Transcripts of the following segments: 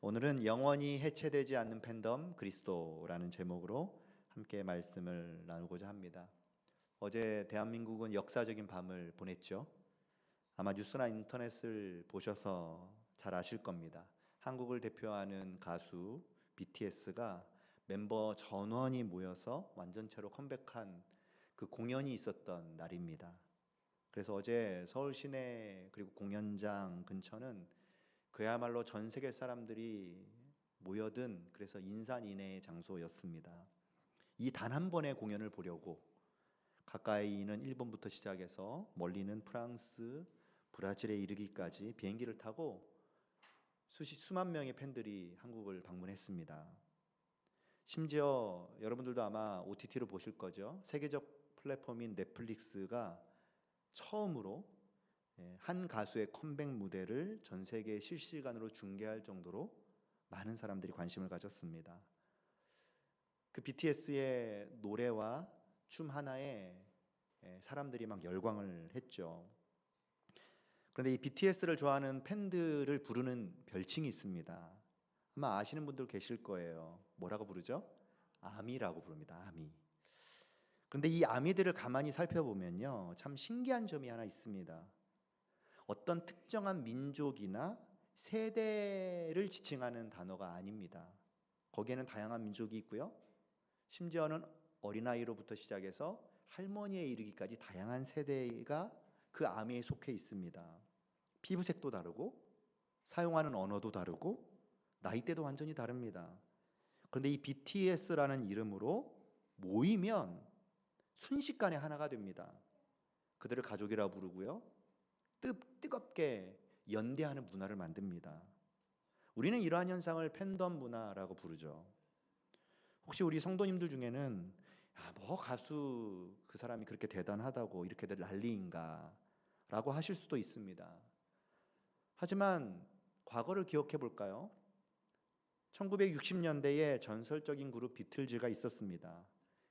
오늘은 영원히 해체되지 않는 팬덤 그리스도라는 제목으로 함께 말씀을 나누고자 합니다. 어제 대한민국은 역사적인 밤을 보냈죠. 아마 뉴스나 인터넷을 보셔서 잘 아실 겁니다. 한국을 대표하는 가수 BTS가 멤버 전원이 모여서 완전체로 컴백한 그 공연이 있었던 날입니다. 그래서 어제 서울 시내 그리고 공연장 근처는 그야말로 전 세계 사람들이 모여든 그래서 인산인해의 장소였습니다. 이 단 한 번의 공연을 보려고 가까이는 일본부터 시작해서 멀리는 프랑스, 브라질에 이르기까지 비행기를 타고 수만 명의 팬들이 한국을 방문했습니다. 심지어 여러분들도 아마 OTT로 보실 거죠. 세계적 플랫폼인 넷플릭스가 처음으로 한 가수의 컴백 무대를 전 세계에 실시간으로 중계할 정도로 많은 사람들이 관심을 가졌습니다. 그 BTS의 노래와 춤 하나에 사람들이 막 열광을 했죠. 그런데 이 BTS를 좋아하는 팬들을 부르는 별칭이 있습니다. 아마 아시는 분들 계실 거예요. 뭐라고 부르죠? 아미라고 부릅니다. 아미. 그런데 이 아미들을 가만히 살펴보면요, 참 신기한 점이 하나 있습니다. 어떤 특정한 민족이나 세대를 지칭하는 단어가 아닙니다. 거기에는 다양한 민족이 있고요. 심지어는 어린아이로부터 시작해서 할머니에 이르기까지 다양한 세대가 그 아미에 속해 있습니다. 피부색도 다르고 사용하는 언어도 다르고 나이대도 완전히 다릅니다. 그런데 이 BTS라는 이름으로 모이면 순식간에 하나가 됩니다. 그들을 가족이라 부르고요, 뜨겁게 연대하는 문화를 만듭니다. 우리는 이러한 현상을 팬덤 문화라고 부르죠. 혹시 우리 성도님들 중에는 뭐 가수 그 사람이 그렇게 대단하다고 이렇게들 난리인가 라고 하실 수도 있습니다. 하지만 과거를 기억해 볼까요? 1960년대에 전설적인 그룹 비틀즈가 있었습니다.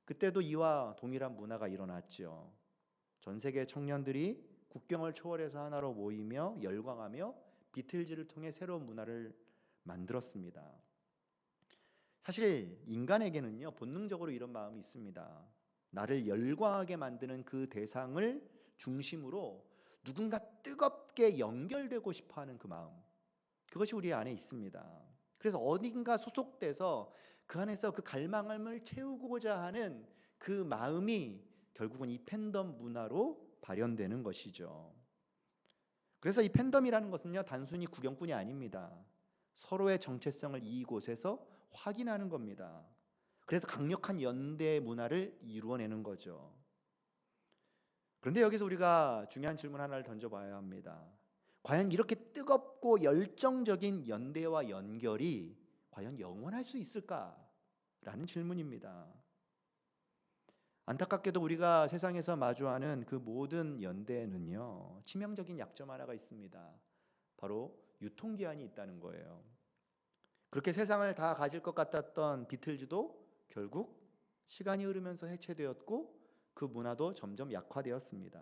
그때도 이와 동일한 문화가 일어났죠. 전 세계 청년들이 국경을 초월해서 하나로 모이며 열광하며 비틀즈를 통해 새로운 문화를 만들었습니다. 사실 인간에게는요, 본능적으로 이런 마음이 있습니다. 나를 열광하게 만드는 그 대상을 중심으로 누군가 뜨겁게 연결되고 싶어하는 그 마음, 그것이 우리 안에 있습니다. 그래서 어딘가 소속돼서 그 안에서 그 갈망을 채우고자 하는 그 마음이 결국은 이 팬덤 문화로 발현되는 것이죠. 그래서 이 팬덤이라는 것은요, 단순히 구경꾼이 아닙니다. 서로의 정체성을 이곳에서 확인하는 겁니다. 그래서 강력한 연대 문화를 이루어내는 거죠. 그런데 여기서 우리가 중요한 질문 하나를 던져봐야 합니다. 과연 이렇게 뜨겁고 열정적인 연대와 연결이 과연 영원할 수 있을까라는 질문입니다. 안타깝게도 우리가 세상에서 마주하는 그 모든 연대에는요, 치명적인 약점 하나가 있습니다. 바로 유통기한이 있다는 거예요. 그렇게 세상을 다 가질 것 같았던 비틀즈도 결국 시간이 흐르면서 해체되었고 그 문화도 점점 약화되었습니다.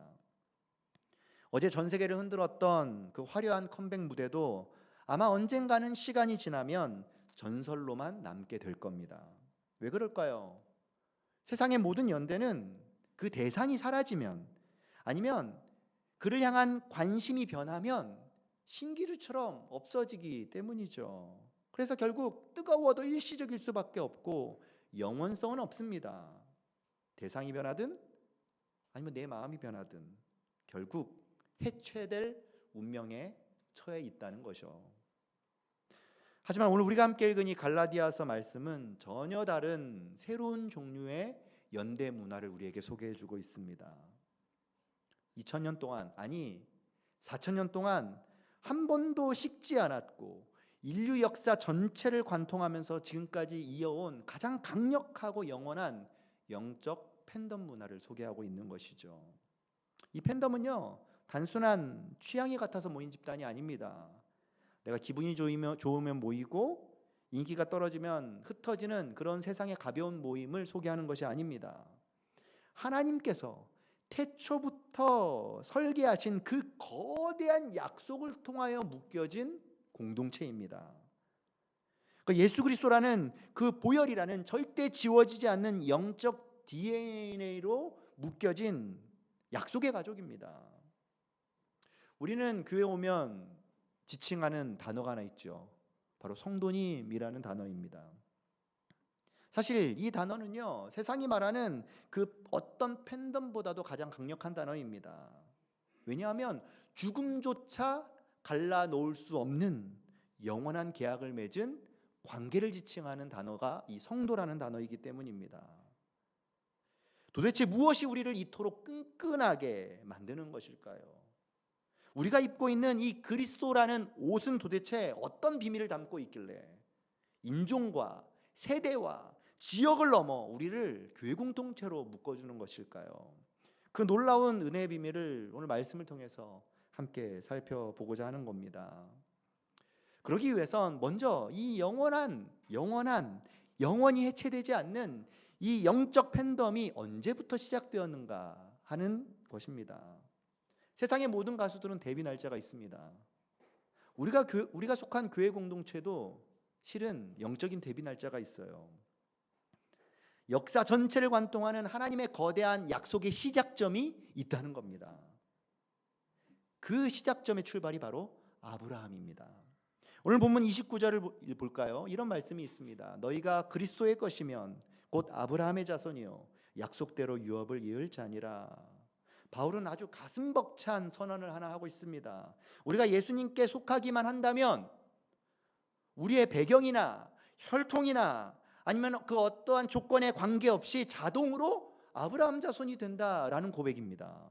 어제 전 세계를 흔들었던 그 화려한 컴백 무대도 아마 언젠가는 시간이 지나면 전설로만 남게 될 겁니다. 왜 그럴까요? 세상의 모든 연대는 그 대상이 사라지면, 아니면 그를 향한 관심이 변하면 신기루처럼 없어지기 때문이죠. 그래서 결국 뜨거워도 일시적일 수밖에 없고 영원성은 없습니다. 대상이 변하든 아니면 내 마음이 변하든 결국 해체될 운명에 처해 있다는 것이죠. 하지만 오늘 우리가 함께 읽은 이 갈라디아서 말씀은 전혀 다른 새로운 종류의 연대 문화를 우리에게 소개해 주고 있습니다. 2000년 동안, 아니 4000년 동안 한 번도 식지 않았고 인류 역사 전체를 관통하면서 지금까지 이어온 가장 강력하고 영원한 영적 팬덤 문화를 소개하고 있는 것이죠. 이 팬덤은요, 단순한 취향이 같아서 모인 집단이 아닙니다. 내가 기분이 좋으면 모이고 인기가 떨어지면 흩어지는 그런 세상의 가벼운 모임을 소개하는 것이 아닙니다. 하나님께서 태초부터 설계하신 그 거대한 약속을 통하여 묶여진 공동체입니다. 그 예수 그리스도라는 그 보혈이라는 절대 지워지지 않는 영적 DNA로 묶여진 약속의 가족입니다. 우리는 교회 오면 지칭하는 단어가 하나 있죠. 바로 성도님이라는 단어입니다. 사실 이 단어는요, 세상이 말하는 그 어떤 팬덤보다도 가장 강력한 단어입니다. 왜냐하면 죽음조차 갈라놓을 수 없는 영원한 계약을 맺은 관계를 지칭하는 단어가 이 성도라는 단어이기 때문입니다. 도대체 무엇이 우리를 이토록 끈끈하게 만드는 것일까요? 우리가 입고 있는 이 그리스도라는 옷은 도대체 어떤 비밀을 담고 있길래 인종과 세대와 지역을 넘어 우리를 교회 공동체로 묶어주는 것일까요? 그 놀라운 은혜의 비밀을 오늘 말씀을 통해서 함께 살펴보고자 하는 겁니다. 그러기 위해선 먼저 이 영원히 해체되지 않는 이 영적 팬덤이 언제부터 시작되었는가 하는 것입니다. 세상의 모든 가수들은 데뷔 날짜가 있습니다. 우리가 속한 교회 공동체도 실은 영적인 데뷔 날짜가 있어요. 역사 전체를 관통하는 하나님의 거대한 약속의 시작점이 있다는 겁니다. 그 시작점의 출발이 바로 아브라함입니다. 오늘 본문 29절을 볼까요? 이런 말씀이 있습니다. 너희가 그리스도의 것이면 곧 아브라함의 자손이요 약속대로 유업을 이을 자니라. 바울은 아주 가슴 벅찬 선언을 하나 하고 있습니다. 우리가 예수님께 속하기만 한다면 우리의 배경이나 혈통이나 아니면 그 어떠한 조건에 관계없이 자동으로 아브라함 자손이 된다라는 고백입니다.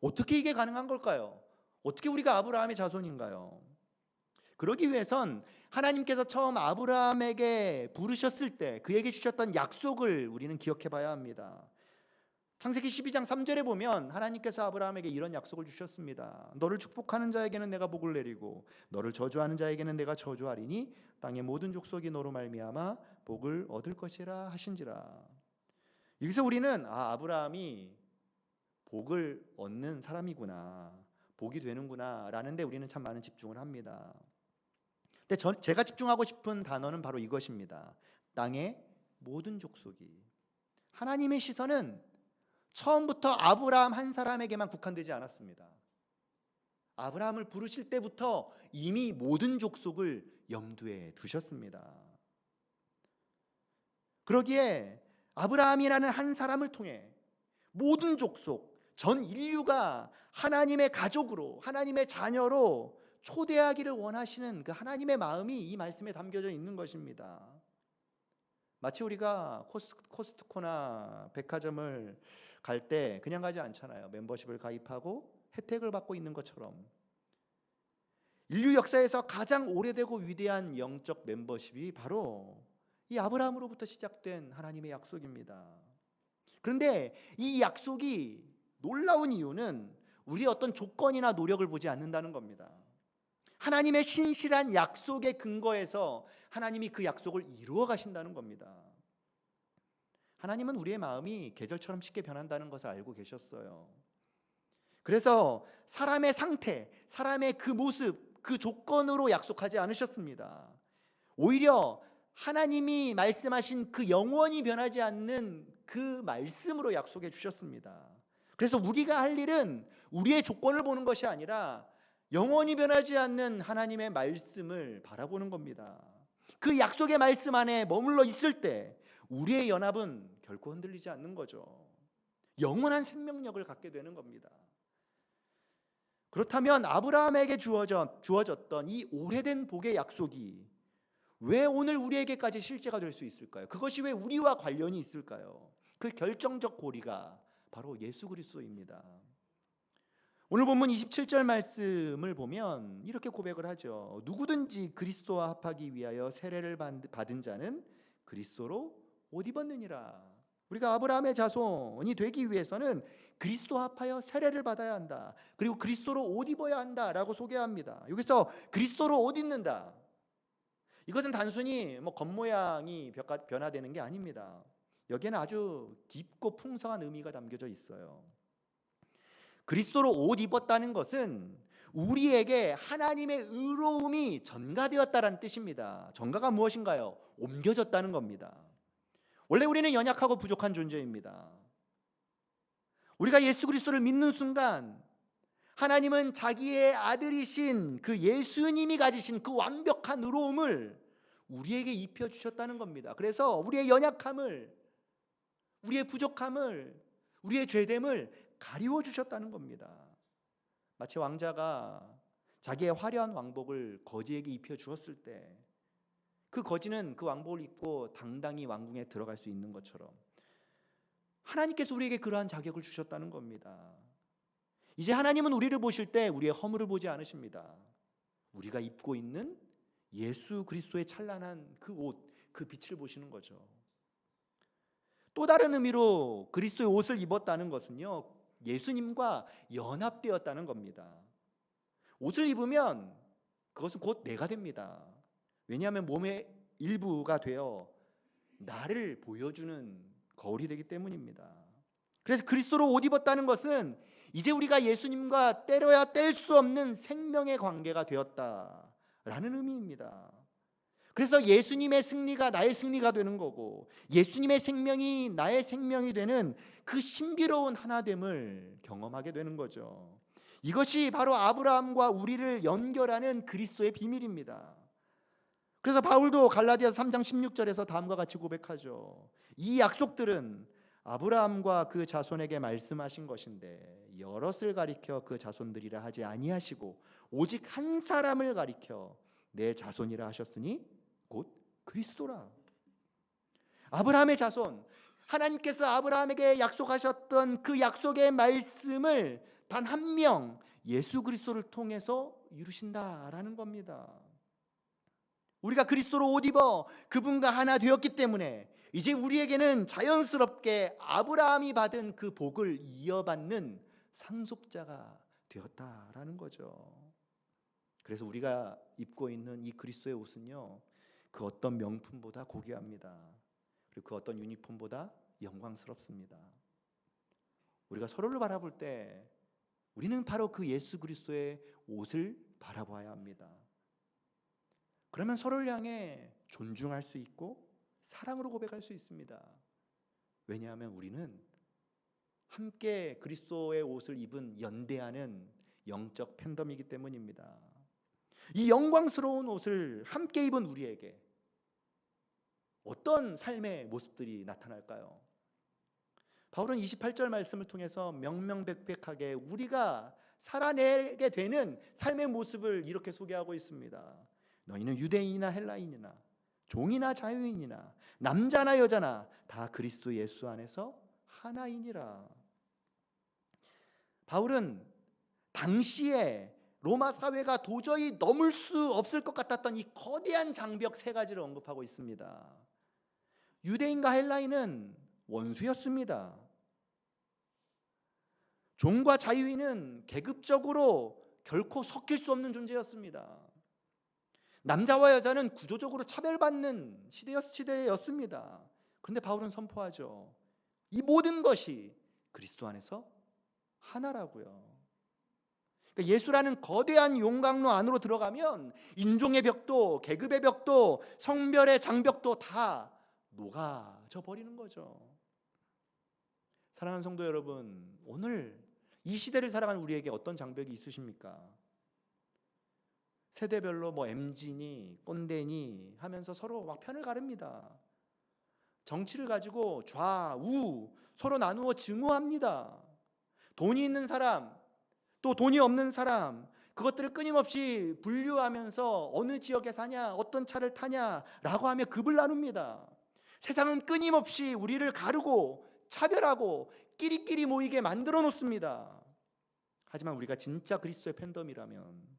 어떻게 이게 가능한 걸까요? 어떻게 우리가 아브라함의 자손인가요? 그러기 위해선 하나님께서 처음 아브라함에게 부르셨을 때 그에게 주셨던 약속을 우리는 기억해 봐야 합니다. 창세기 12장 3절에 보면 하나님께서 아브라함에게 이런 약속을 주셨습니다. 너를 축복하는 자에게는 내가 복을 내리고 너를 저주하는 자에게는 내가 저주하리니 땅의 모든 족속이 너로 말미암아 복을 얻을 것이라 하신지라. 여기서 우리는 아브라함이 복을 얻는 사람이구나, 복이 되는구나 라는데 우리는 참 많은 집중을 합니다. 근데 제가 집중하고 싶은 단어는 바로 이것입니다. 땅의 모든 족속이. 하나님의 시선은 처음부터 아브라함 한 사람에게만 국한되지 않았습니다. 아브라함을 부르실 때부터 이미 모든 족속을 염두에 두셨습니다. 그러기에 아브라함이라는 한 사람을 통해 모든 족속, 전 인류가 하나님의 가족으로, 하나님의 자녀로 초대하기를 원하시는 그 하나님의 마음이 이 말씀에 담겨져 있는 것입니다. 마치 우리가 코스트코나 백화점을 갈 때 그냥 가지 않잖아요. 멤버십을 가입하고 혜택을 받고 있는 것처럼 인류 역사에서 가장 오래되고 위대한 영적 멤버십이 바로 이 아브라함으로부터 시작된 하나님의 약속입니다. 그런데 이 약속이 놀라운 이유는 우리의 어떤 조건이나 노력을 보지 않는다는 겁니다. 하나님의 신실한 약속의 근거에서 하나님이 그 약속을 이루어 가신다는 겁니다. 하나님은 우리의 마음이 계절처럼 쉽게 변한다는 것을 알고 계셨어요. 그래서 사람의 상태, 사람의 그 모습, 그 조건으로 약속하지 않으셨습니다. 오히려 하나님이 말씀하신 그 영원히 변하지 않는 그 말씀으로 약속해 주셨습니다. 그래서 우리가 할 일은 우리의 조건을 보는 것이 아니라 영원히 변하지 않는 하나님의 말씀을 바라보는 겁니다. 그 약속의 말씀 안에 머물러 있을 때 우리의 연합은 결코 흔들리지 않는 거죠. 영원한 생명력을 갖게 되는 겁니다. 그렇다면 아브라함에게 주어졌던 이 오래된 복의 약속이 왜 오늘 우리에게까지 실제가 될 수 있을까요? 그것이 왜 우리와 관련이 있을까요? 그 결정적 고리가 바로 예수 그리스도입니다. 오늘 본문 27절 말씀을 보면 이렇게 고백을 하죠. 누구든지 그리스도와 합하기 위하여 세례를 받은 자는 그리스도로 옷 입었느니라. 우리가 아브라함의 자손이 되기 위해서는 그리스도와 합하여 세례를 받아야 한다. 그리고 그리스도로 옷 입어야 한다라고 소개합니다. 여기서 그리스도로 옷 입는다. 이것은 단순히 겉모양이 변화되는 게 아닙니다. 여기에는 아주 깊고 풍성한 의미가 담겨져 있어요. 그리스도로 옷 입었다는 것은 우리에게 하나님의 의로움이 전가되었다라는 뜻입니다. 전가가 무엇인가요? 옮겨졌다는 겁니다. 원래 우리는 연약하고 부족한 존재입니다. 우리가 예수 그리스도를 믿는 순간 하나님은 자기의 아들이신 그 예수님이 가지신 그 완벽한 의로움을 우리에게 입혀주셨다는 겁니다. 그래서 우리의 연약함을, 우리의 부족함을, 우리의 죄됨을 가리워 주셨다는 겁니다. 마치 왕자가 자기의 화려한 왕복을 거지에게 입혀주었을 때 그 거지는 그 왕복을 입고 당당히 왕궁에 들어갈 수 있는 것처럼 하나님께서 우리에게 그러한 자격을 주셨다는 겁니다. 이제 하나님은 우리를 보실 때 우리의 허물을 보지 않으십니다. 우리가 입고 있는 예수 그리스도의 찬란한 그 옷, 그 빛을 보시는 거죠. 또 다른 의미로 그리스도의 옷을 입었다는 것은요, 예수님과 연합되었다는 겁니다. 옷을 입으면 그것은 곧 내가 됩니다. 왜냐하면 몸의 일부가 되어 나를 보여주는 거울이 되기 때문입니다. 그래서 그리스도로 옷 입었다는 것은 이제 우리가 예수님과 떼려야 뗄 수 없는 생명의 관계가 되었다라는 의미입니다. 그래서 예수님의 승리가 나의 승리가 되는 거고 예수님의 생명이 나의 생명이 되는 그 신비로운 하나됨을 경험하게 되는 거죠. 이것이 바로 아브라함과 우리를 연결하는 그리스도의 비밀입니다. 그래서 바울도 갈라디아서 3장 16절에서 다음과 같이 고백하죠. 이 약속들은 아브라함과 그 자손에게 말씀하신 것인데 여럿을 가리켜 그 자손들이라 하지 아니하시고 오직 한 사람을 가리켜 내 자손이라 하셨으니 곧 그리스도라. 아브라함의 자손, 하나님께서 아브라함에게 약속하셨던 그 약속의 말씀을 단 한 명 예수 그리스도를 통해서 이루신다라는 겁니다. 우리가 그리스도로 옷 입어 그분과 하나 되었기 때문에 이제 우리에게는 자연스럽게 아브라함이 받은 그 복을 이어받는 상속자가 되었다라는 거죠. 그래서 우리가 입고 있는 이 그리스도의 옷은요, 그 어떤 명품보다 고귀합니다. 그리고 그 어떤 유니폼보다 영광스럽습니다. 우리가 서로를 바라볼 때 우리는 바로 그 예수 그리스도의 옷을 바라봐야 합니다. 그러면 서로를 향해 존중할 수 있고 사랑으로 고백할 수 있습니다. 왜냐하면 우리는 함께 그리스도의 옷을 입은 연대하는 영적 팬덤이기 때문입니다. 이 영광스러운 옷을 함께 입은 우리에게 어떤 삶의 모습들이 나타날까요? 바울은 28절 말씀을 통해서 명명백백하게 우리가 살아내게 되는 삶의 모습을 이렇게 소개하고 있습니다. 너희는 유대인이나 헬라인이나 종이나 자유인이나 남자나 여자나 다 그리스도 예수 안에서 하나이니라. 바울은 당시에 로마 사회가 도저히 넘을 수 없을 것 같았던 이 거대한 장벽 세 가지를 언급하고 있습니다. 유대인과 헬라인은 원수였습니다. 종과 자유인은 계급적으로 결코 섞일 수 없는 존재였습니다. 남자와 여자는 구조적으로 차별받는 시대였습니다. 그런데 바울은 선포하죠. 이 모든 것이 그리스도 안에서 하나라고요. 그러니까 예수라는 거대한 용광로 안으로 들어가면 인종의 벽도, 계급의 벽도, 성별의 장벽도 다 녹아져 버리는 거죠. 사랑하는 성도 여러분, 오늘 이 시대를 살아가는 우리에게 어떤 장벽이 있으십니까? 세대별로 MZ니 꼰대니 하면서 서로 막 편을 가릅니다. 정치를 가지고 좌우 서로 나누어 증오합니다. 돈이 있는 사람, 또 돈이 없는 사람, 그것들을 끊임없이 분류하면서 어느 지역에 사냐, 어떤 차를 타냐라고 하며 급을 나눕니다. 세상은 끊임없이 우리를 가르고 차별하고 끼리끼리 모이게 만들어 놓습니다. 하지만 우리가 진짜 그리스도의 팬덤이라면,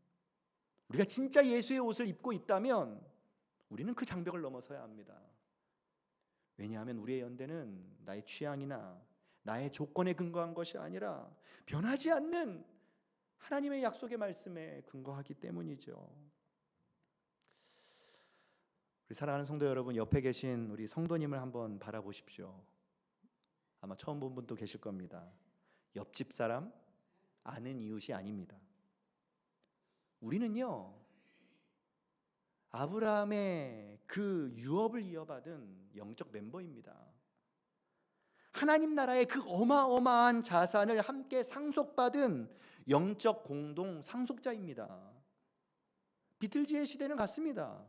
우리가 진짜 예수의 옷을 입고 있다면 우리는 그 장벽을 넘어서야 합니다. 왜냐하면 우리의 연대는 나의 취향이나 나의 조건에 근거한 것이 아니라 변하지 않는 하나님의 약속의 말씀에 근거하기 때문이죠. 우리 사랑하는 성도 여러분, 옆에 계신 우리 성도님을 한번 바라보십시오. 아마 처음 본 분도 계실 겁니다. 옆집 사람, 아는 이웃이 아닙니다. 우리는요, 아브라함의 그 유업을 이어받은 영적 멤버입니다. 하나님 나라의 그 어마어마한 자산을 함께 상속받은 영적 공동 상속자입니다. 비틀즈의 시대는 같습니다.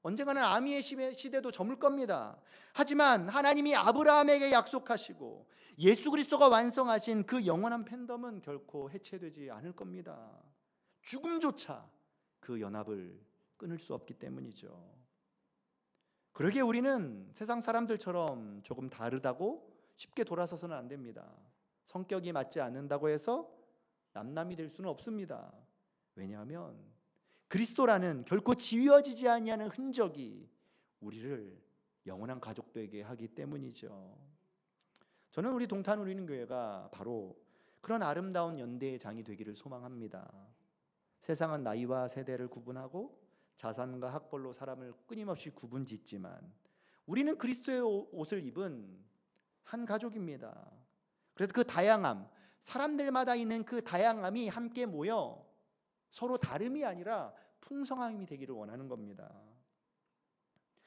언젠가는 아미의 시대도 저물 겁니다. 하지만 하나님이 아브라함에게 약속하시고 예수 그리스도가 완성하신 그 영원한 팬덤은 결코 해체되지 않을 겁니다. 죽음조차 그 연합을 끊을 수 없기 때문이죠. 그러기에 우리는 세상 사람들처럼 조금 다르다고 쉽게 돌아서서는 안 됩니다. 성격이 맞지 않는다고 해서 남남이 될 수는 없습니다. 왜냐하면 그리스도라는 결코 지워지지 아니하는 흔적이 우리를 영원한 가족 되게 하기 때문이죠. 저는 우리 동탄 우리는 교회가 바로 그런 아름다운 연대의 장이 되기를 소망합니다. 세상은 나이와 세대를 구분하고 자산과 학벌로 사람을 끊임없이 구분짓지만 우리는 그리스도의 옷을 입은 한 가족입니다. 그래서 그 다양함, 사람들마다 있는 그 다양함이 함께 모여 서로 다름이 아니라 풍성함이 되기를 원하는 겁니다.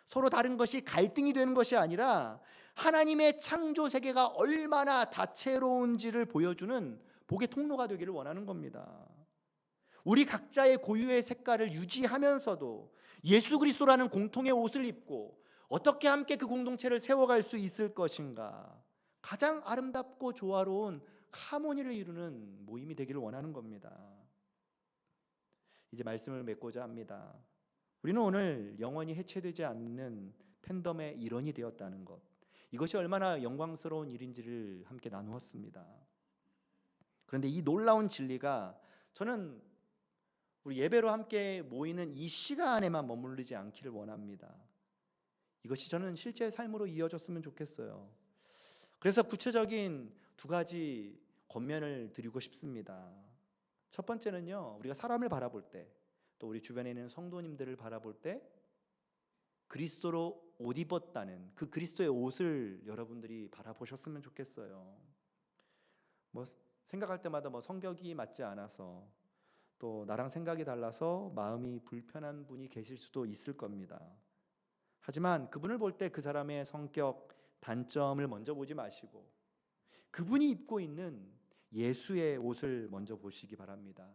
서로 다른 것이 갈등이 되는 것이 아니라 하나님의 창조 세계가 얼마나 다채로운지를 보여주는 복의 통로가 되기를 원하는 겁니다. 우리 각자의 고유의 색깔을 유지하면서도 예수 그리스도라는 공통의 옷을 입고 어떻게 함께 그 공동체를 세워갈 수 있을 것인가, 가장 아름답고 조화로운 하모니를 이루는 모임이 되기를 원하는 겁니다. 이제 말씀을 맺고자 합니다. 우리는 오늘 영원히 해체되지 않는 팬덤의 일원이 되었다는 것, 이것이 얼마나 영광스러운 일인지를 함께 나누었습니다. 그런데 이 놀라운 진리가 저는 우리 예배로 함께 모이는 이 시간에만 머무르지 않기를 원합니다. 이것이 저는 실제 삶으로 이어졌으면 좋겠어요. 그래서 구체적인 두 가지 권면을 드리고 싶습니다. 첫 번째는요, 우리가 사람을 바라볼 때, 또 우리 주변에 있는 성도님들을 바라볼 때 그리스도로 옷 입었다는 그 그리스도의 옷을 여러분들이 바라보셨으면 좋겠어요. 생각할 때마다 성격이 맞지 않아서, 또 나랑 생각이 달라서 마음이 불편한 분이 계실 수도 있을 겁니다. 하지만 그분을 볼 때 그 사람의 성격, 단점을 먼저 보지 마시고 그분이 입고 있는 예수의 옷을 먼저 보시기 바랍니다.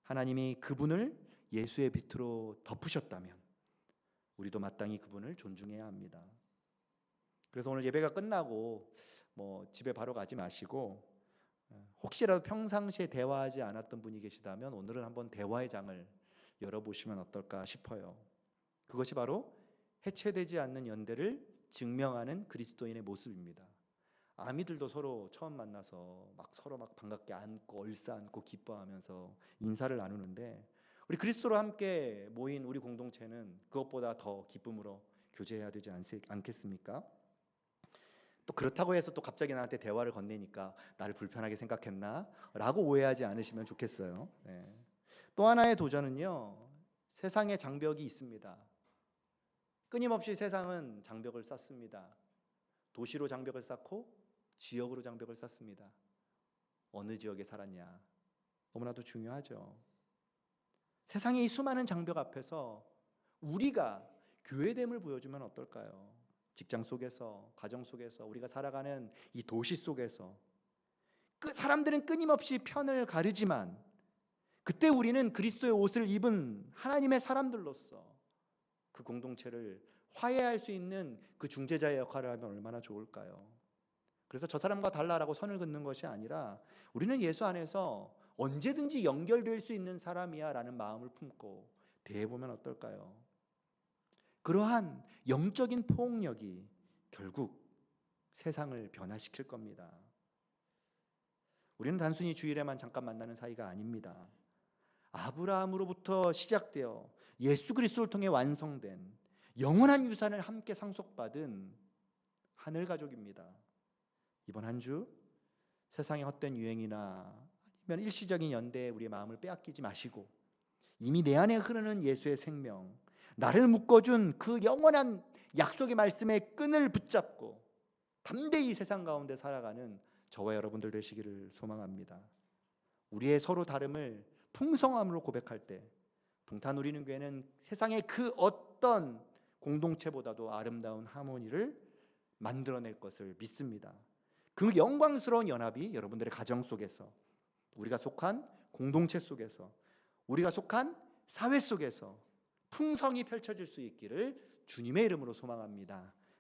하나님이 그분을 예수의 빛으로 덮으셨다면 우리도 마땅히 그분을 존중해야 합니다. 그래서 오늘 예배가 끝나고 집에 바로 가지 마시고 혹시라도 평상시에 대화하지 않았던 분이 계시다면 오늘은 한번 대화의 장을 열어보시면 어떨까 싶어요. 그것이 바로 해체되지 않는 연대를 증명하는 그리스도인의 모습입니다. 아미들도 서로 처음 만나서 서로 반갑게 안고 얼싸안고 기뻐하면서 인사를 나누는데, 우리 그리스도로 함께 모인 우리 공동체는 그것보다 더 기쁨으로 교제해야 되지 않겠습니까? 또 그렇다고 해서 또 갑자기 나한테 대화를 건네니까 나를 불편하게 생각했나? 라고 오해하지 않으시면 좋겠어요. 네. 또 하나의 도전은요, 세상에 장벽이 있습니다. 끊임없이 세상은 장벽을 쌓습니다. 도시로 장벽을 쌓고 지역으로 장벽을 쌓습니다. 어느 지역에 살았냐, 너무나도 중요하죠. 세상의 이 수많은 장벽 앞에서 우리가 교회됨을 보여주면 어떨까요? 직장 속에서, 가정 속에서, 우리가 살아가는 이 도시 속에서 사람들은 끊임없이 편을 가르지만 그때 우리는 그리스도의 옷을 입은 하나님의 사람들로서 그 공동체를 화해할 수 있는 그 중재자의 역할을 하면 얼마나 좋을까요? 그래서 저 사람과 달라라고 선을 긋는 것이 아니라 우리는 예수 안에서 언제든지 연결될 수 있는 사람이야 라는 마음을 품고 대해보면 어떨까요? 그러한 영적인 포옹력이 결국 세상을 변화시킬 겁니다. 우리는 단순히 주일에만 잠깐 만나는 사이가 아닙니다. 아브라함으로부터 시작되어 예수 그리스도를 통해 완성된 영원한 유산을 함께 상속받은 하늘 가족입니다. 이번 한 주 세상의 헛된 유행이나 아니면 일시적인 연대에 우리의 마음을 빼앗기지 마시고 이미 내 안에 흐르는 예수의 생명, 나를 묶어준 그 영원한 약속의 말씀의 끈을 붙잡고 담대히 세상 가운데 살아가는 저와 여러분들 되시기를 소망합니다. 우리의 서로 다름을 풍성함으로 고백할 때 동탄 우리는 교회는 세상의 그 어떤 공동체보다도 아름다운 하모니를 만들어낼 것을 믿습니다. 그 영광스러운 연합이 여러분들의 가정 속에서, 우리가 속한 공동체 속에서, 우리가 속한 사회 속에서 풍성히 펼쳐질 수 있기를 주님의 이름으로 소망합니다.